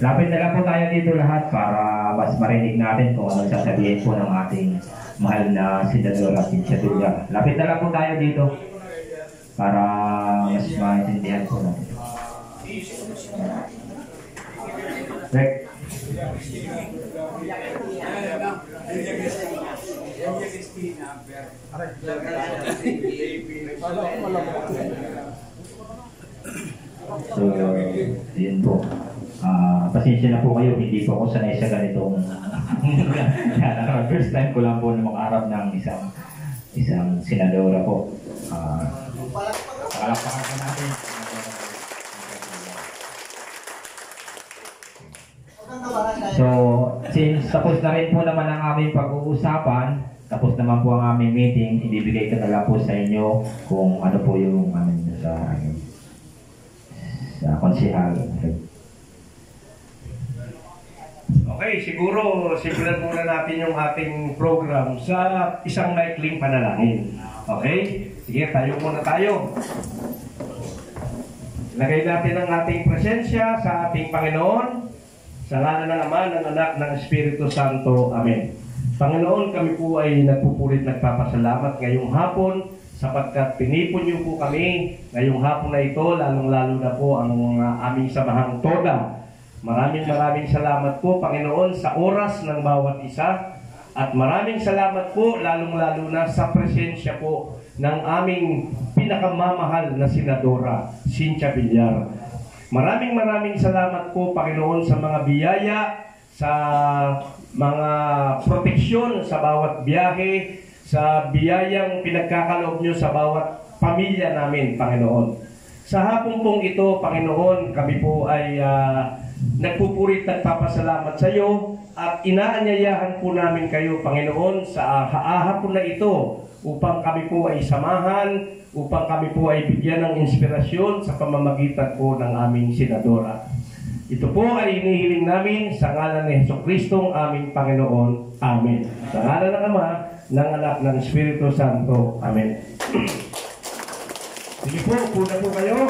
Lapit na lang po tayo dito lahat para mas marinig natin kung ano sasabihin po ng ating mahal na Senadora Cynthia Villar. Lapit na lang po tayo dito para mas maintindihan po natin. Rek. So, yun po. Pasensya na po kayo, hindi po ako sanay sa ganitong first time ko lang po na makaharap ng isang senadora po. Palakpakan po natin. So, since tapos na rin po naman ang aming pag-uusapan, tapos naman po ang aming meeting, ibibigay ko na lang po sa inyo kung ano po yung sa konsehal. Okay, siguro simulan muna natin yung ating program sa isang maikling panalangin. Okay? Sige, tayo muna tayo. Lagay natin ang ating presensya sa ating Panginoon, sa ngalan ng Ama, ng Anak, ng Espiritu Santo. Amen. Panginoon, kami po ay nagpupulit nagpapasalamat ngayong hapon sapagkat pinipon niyo po kami ngayong hapon na ito, lalong-lalo na po ang aming samahang toda. Maraming salamat po, Panginoon, sa oras ng bawat isa. At maraming salamat po, lalong-lalo na sa presensya po ng aming pinakamamahal na Senadora Cynthia Villar. Maraming salamat po, Panginoon, sa mga biyaya, sa mga proteksyon sa bawat biyahe, sa biyayang pinagkakaloob nyo sa bawat pamilya namin, Panginoon. Sa hapon pong ito, Panginoon, kami po ay nagpupurit nagpapasalamat sa iyo at inaanyayahan po namin kayo, Panginoon, sa hapon na ito upang kami po ay samahan, upang kami po ay bigyan ng inspirasyon sa pamamagitan po ng aming senadora. Ito po ay inihiling namin sa ngalan ni Jesucristo, aming Panginoon. Amen. Sa ngalan ng Ama, ng Anak, ng Espiritu Santo. Amen. Sige po, puna po kayo.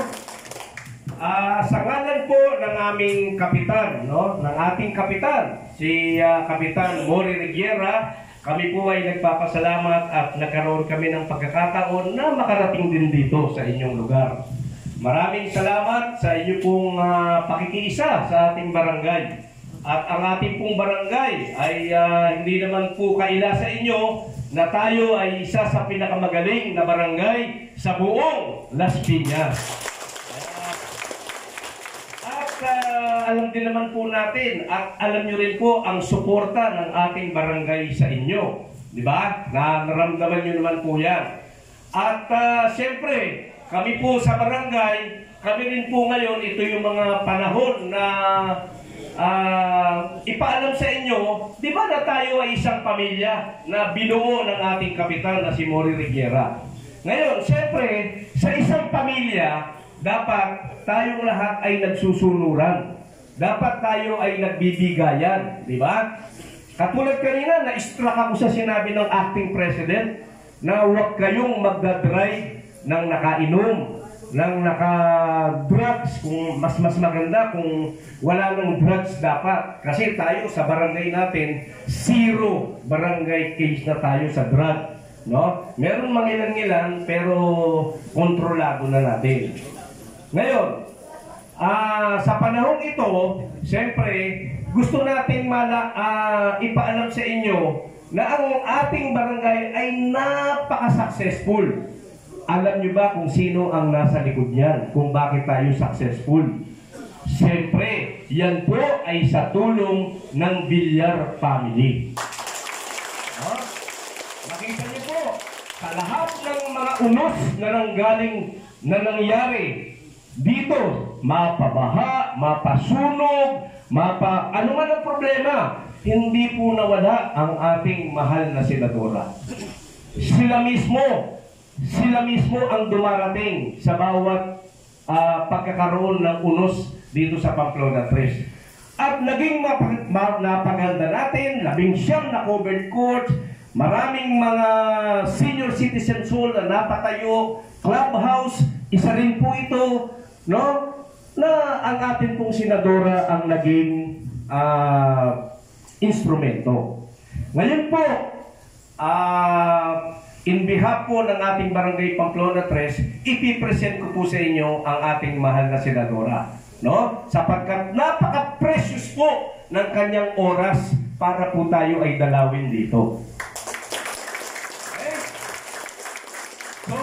Sa ngalan po ng aming kapitan, ng ating kapitan, si Kapitan Mori Reguera, kami po ay nagpapasalamat at nagkaroon kami ng pagkakataon na makarating din dito sa inyong lugar. Maraming salamat sa inyo pong pakikiisa sa ating barangay. At ang ating pong barangay ay hindi naman po kaila sa inyo na tayo ay isa sa pinakamagaling na barangay sa buong Las Piñas. Alam din naman po natin at alam nyo rin po ang suporta ng ating barangay sa inyo. Di ba? Naramdaman nyo naman po yan. At siyempre, kami po sa barangay, kami rin po ngayon, ito yung mga panahon na ipaalam sa inyo, di ba na tayo ay isang pamilya na binuo ng ating kapitan na si Mori Reguera. Ngayon, siyempre, sa isang pamilya, dapat tayong lahat ay nagsusunuran. Dapat tayo ay nagbibigayan, di ba? Katulad kanina, na-struck ako sa sinabi ng acting president na huwag kayong magdadrive ng nakainom, ng naka-drugs, kung mas maganda kung wala ng drugs dapat. Kasi tayo sa barangay natin, 0 barangay case na tayo sa drug. No? Meron mga ilan-ilan, pero kontrolado na natin. Ngayon, sa panahon ito, siyempre, gusto natin ipaalam sa inyo na ang ating barangay ay napaka-successful. Alam nyo ba kung sino ang nasa likod niyan? Kung bakit tayo successful? Siyempre, yan po ay sa tulong ng Villar family. No? Nakita niyo po, sa lahat ng mga unos na nanggaling na nangyari dito, mapabaha, mapasunog, ano man ang problema, hindi po nawala ang ating mahal na senadora. Sila mismo ang dumarating sa bawat pagkakaroon ng unos dito sa Pamplona 3. At naging napaganda natin, 19 na covered court, maraming mga senior citizens hall na napatayo, clubhouse, isa rin po ito, no? Na ang atin pong senadora ang naging instrumento. Ngayon po, in behalf po ng ating Barangay Pamplona 3, ipipresent ko po sa inyo ang ating mahal na senadora. No? Sapagkat napaka-precious po ng kanyang oras para po tayo ay dalawin dito. Okay? So,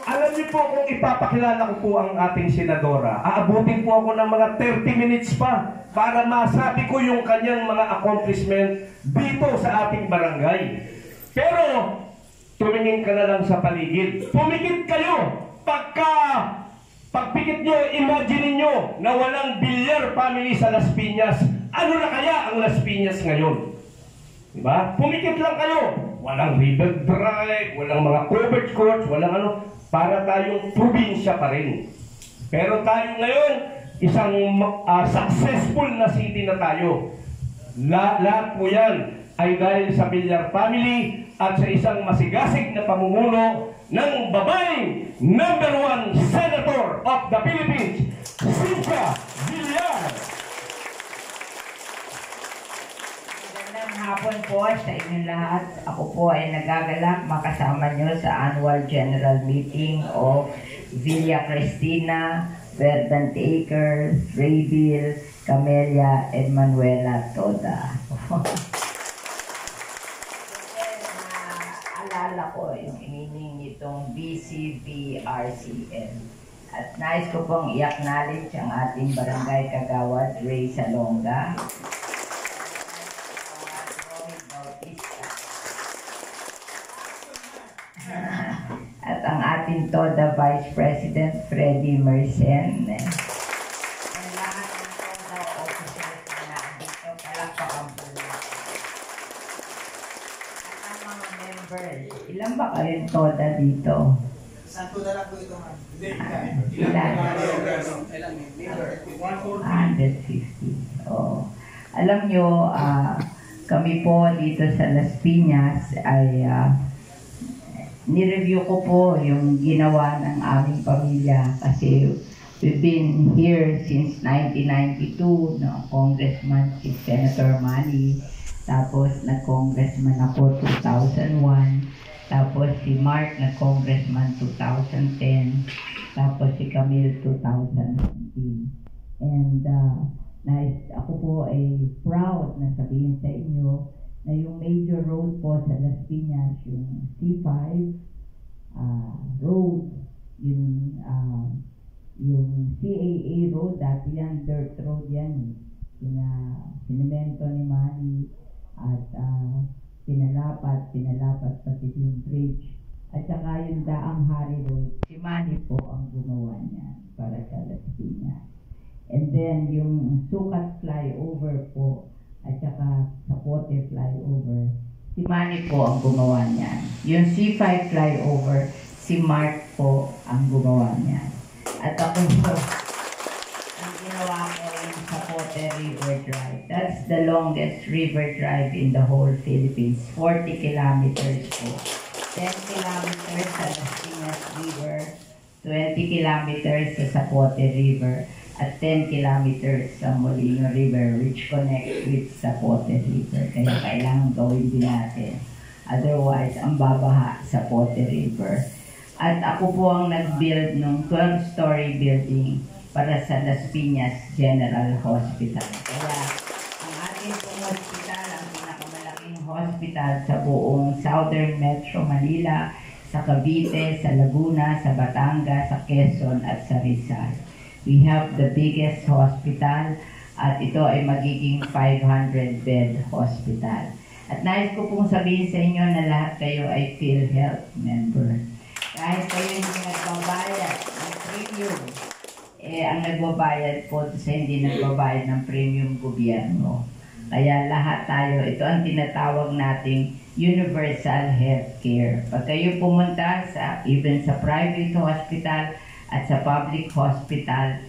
alam niyo po kung ipapakilala ko po ang ating senadora, aabutin po ako ng mga 30 minutes pa para masabi ko yung kanyang mga accomplishment dito sa ating barangay. Pero, tumingin ka na lang sa paligid. Pumikit kayo! Pagpikit nyo, imagine nyo na walang Villar family sa Las Piñas. Ano na kaya ang Las Piñas ngayon? Diba? Pumikit lang kayo. Walang river drive, walang mga covered courts, walang ano. Para tayong probinsya pa rin. Pero tayo ngayon, isang successful na city na tayo. Lahat po yan ay dahil sa Villar family at sa isang masigasig na pamumuno ng babaeng #1 Senator of the Philippines, Cynthia Villar. Magandang hapon po sa inyong lahat. Ako po ay nagagalak makasama nyo sa Annual General Meeting of Villa Cristina, Verdant Acres, Rayville, Camellia, and Manuela Toda. Alala ko yung inining nitong BCVRCN. At nais ko pong i-acknowledge ang ating barangay kagawad, Ray Salonga, at ang ating TODA Vice President, Freddy Mercen. Ang lahat ng TODA officers na dito, palakpakan po lang. At ang mga members, ilan ba kayong TODA dito? Santo na lang po ito, ma'am. Ilan? 150. Oh. Alam nyo, kami po dito sa Las Piñas ay nireview ko po yung ginawa ng aming pamilya kasi we've been here since 1992, no? Congressman si Senator Manny, tapos nag-congressman ako 2001, tapos si Mark nag-congressman 2010, tapos si Camille 2019. And ako po ay proud na sabihin sa inyo na yung major road po sa Las Piñas, yung C5 road, yung CAA road, dati yan, dirt road yan. Sinemento ni Manny at pinalapat pati yung bridge. At saka yung Daang Hari Road, si Manny po ang gumawa niya para sa Las Piñas. And then yung Sukat flyover po, at saka sa Pote flyover, si Manny po ang gumawa niyan. Yung C5 flyover, si Mark po ang gumawa niyan. At ako po, ang ginawa ko yung sa Pote River Drive. That's the longest river drive in the whole Philippines. 40 kilometers po. 10 kilometers sa Las Piñas River, 20 kilometers sa Zapote River, at 10 kilometers sa Molino River, which connects with Zapote River. Kaya kailangan gawin din natin. Otherwise, ang babaha sa Zapote River. At ako po ang nag-build ng 12-story building para sa Las Piñas General Hospital. Kaya ang ating pong hospital, ang pinakamalaking hospital sa buong Southern Metro Manila, sa Cavite, sa Laguna, sa Batangas, sa Quezon, at sa Rizal. We have the biggest hospital at ito ay magiging 500-bed hospital. At nais ko pong sabihin sa inyo na lahat kayo ay PhilHealth member. Kahit kayo hindi nagbabayad ng premium, ang nagbabayad po sa hindi nagbabayad ng premium gobyerno. Kaya lahat tayo, ito ang tinatawag nating universal healthcare. Pag kayo pumunta even sa private hospital, at sa public hospital,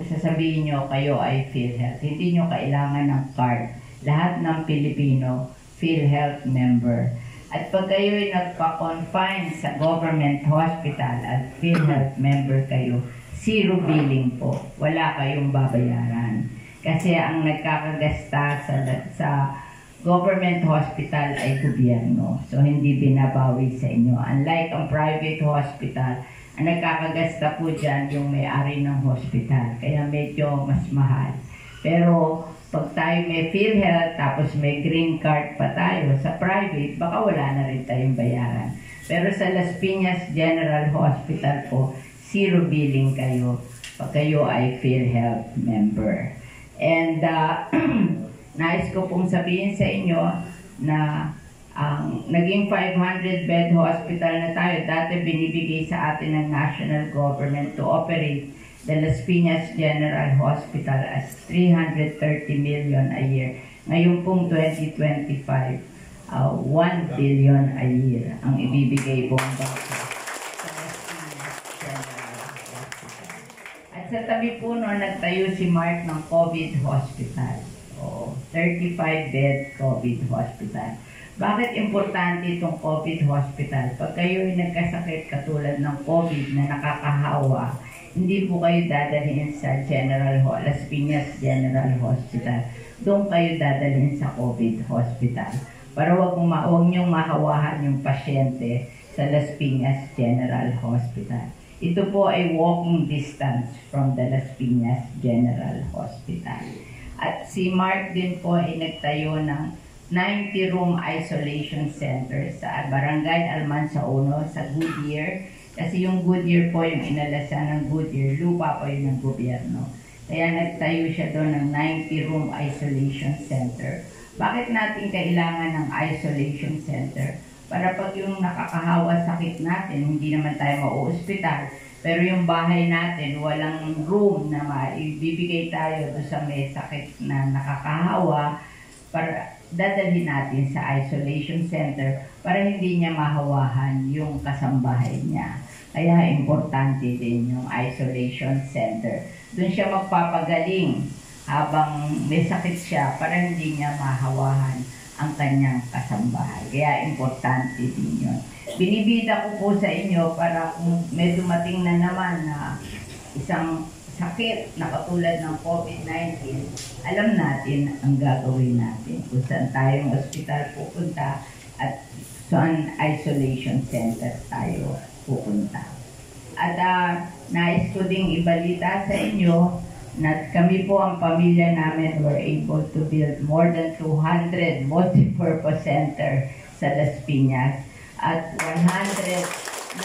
sasabihin nyo kayo ay PhilHealth. Hindi nyo kailangan ng card. Lahat ng Pilipino, PhilHealth member. At pag kayo ay nagpa-confine sa government hospital at PhilHealth member kayo, zero billing po. Wala kayong babayaran. Kasi ang nagkakagasta sa government hospital ay gobyerno. So, hindi binabawi sa inyo. Unlike ang private hospital, ang nagkakagasta po dyan yung may-ari ng hospital. Kaya medyo mas mahal. Pero, pag tayo may PhilHealth, tapos may green card pa tayo sa private, baka wala na rin tayong bayaran. Pero sa Las Piñas General Hospital po, zero billing kayo pag kayo ay PhilHealth member. And nais ko pong sabihin sa inyo na ang naging 500-bed hospital na tayo, dati binibigay sa atin ng national government to operate the Las Piñas General Hospital as 330 million a year. Ngayon pong 2025, 1 billion a year ang ibibigay pong budget sa Las Piñas General Hospital. At sa tabi po noon, nagtayo si Mark ng COVID Hospital. 35-bed COVID Hospital. Bakit importante itong COVID Hospital? Pag kayo ay nagkasakit katulad ng COVID na nakakahawa, hindi po kayo dadalhin sa Las Piñas General Hospital. Doon kayo dadalhin sa COVID Hospital. Para wag niyong mahawahan yung pasyente sa Las Piñas General Hospital. Ito po ay walking distance from the Las Piñas General Hospital. At si Mark din po ay nagtayo ng 90-room isolation center sa Barangay Almansa 1 sa Goodyear. Kasi yung Goodyear po, yung inalasan ng Goodyear, lupa po yun ng gobyerno. Kaya nagtayo siya doon ng 90-room isolation center. Bakit natin kailangan ng isolation center? Para pag yung nakakahawa sakit natin, hindi naman tayo mauospital, pero yung bahay natin, walang room na maibibigay tayo doon sa may sakit na nakakahawa, para dadalhin natin sa isolation center para hindi niya mahawahan yung kasambahay niya. Kaya importante din yung isolation center. Doon siya magpapagaling habang may sakit siya para hindi niya mahawahan ang kanyang kasambahay. Kaya importante din yun. Binibida ko po sa inyo para kung may dumating na naman na isang sakit na katulad ng COVID-19, alam natin ang gagawin natin. Kung saan tayong ospital pupunta at saan isolation center tayo pupunta. At nais ko ding ibalita sa inyo na kami po ang pamilya namin were able to build more than 200 multipurpose center sa Las Piñas at 197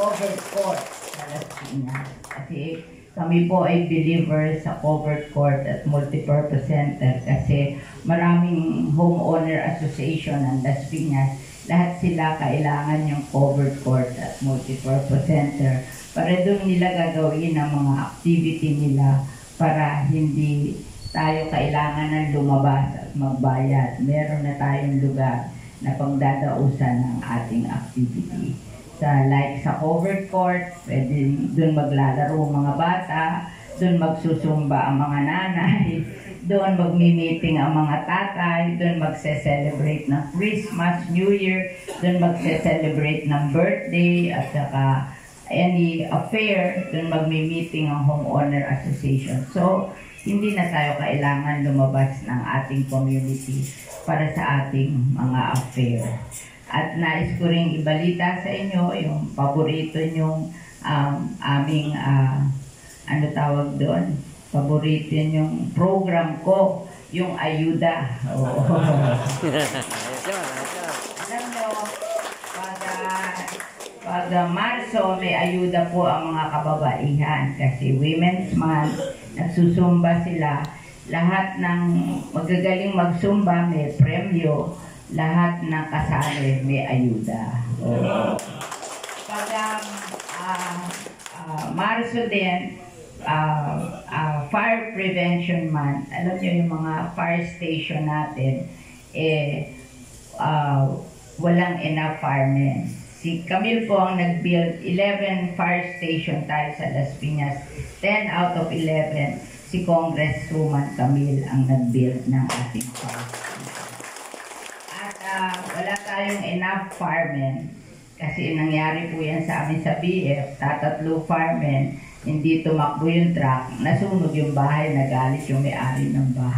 covered courts sa Las Piñas. Kasi kami po ay believer sa covered court at multipurpose center kasi maraming homeowner association ng Las Piñas. Lahat sila kailangan yung covered court at multipurpose center para doon nila gagawin ang mga activity nila para hindi tayo kailangan ng lumabas at magbayad. Meron na tayong lugar na pagdadausan ng ating activity. Sa covered court, pwede doon maglalaro ang mga bata, doon magsusumba ang mga nanay, doon magmi-meeting ang mga tatay, doon magse-celebrate ng Christmas, New Year, doon magse-celebrate ng birthday, at saka any affair, doon magmi-meeting ang homeowner association. So, hindi na tayo kailangan lumabas ng ating community para sa ating mga affair. At nais ko ring ibalita sa inyo yung paborito nyong aming, ano tawag doon? Paborito yung program ko, yung ayuda. Oh. Alam nyo, pag Marso, may ayuda po ang mga kababaihan kasi Women's Month, nagsusumba sila. Lahat ng magagaling magsumba may premyo, lahat ng kasali may ayuda. Pag Marso din, Fire Prevention Month, alam nyo yung mga fire station natin, walang enough firemen. Si Camille po ang nag-build 11 fire station tayo sa Las Piñas. 10 out of 11, si Congresswoman Camille ang nag-build ng ating fire station. At wala tayong enough firemen kasi nangyari po yan sa amin sa BF, tatatlo firemen, hindi tumakbo yung truck, nasunog yung bahay, nagalit yung may-ari ng bahay.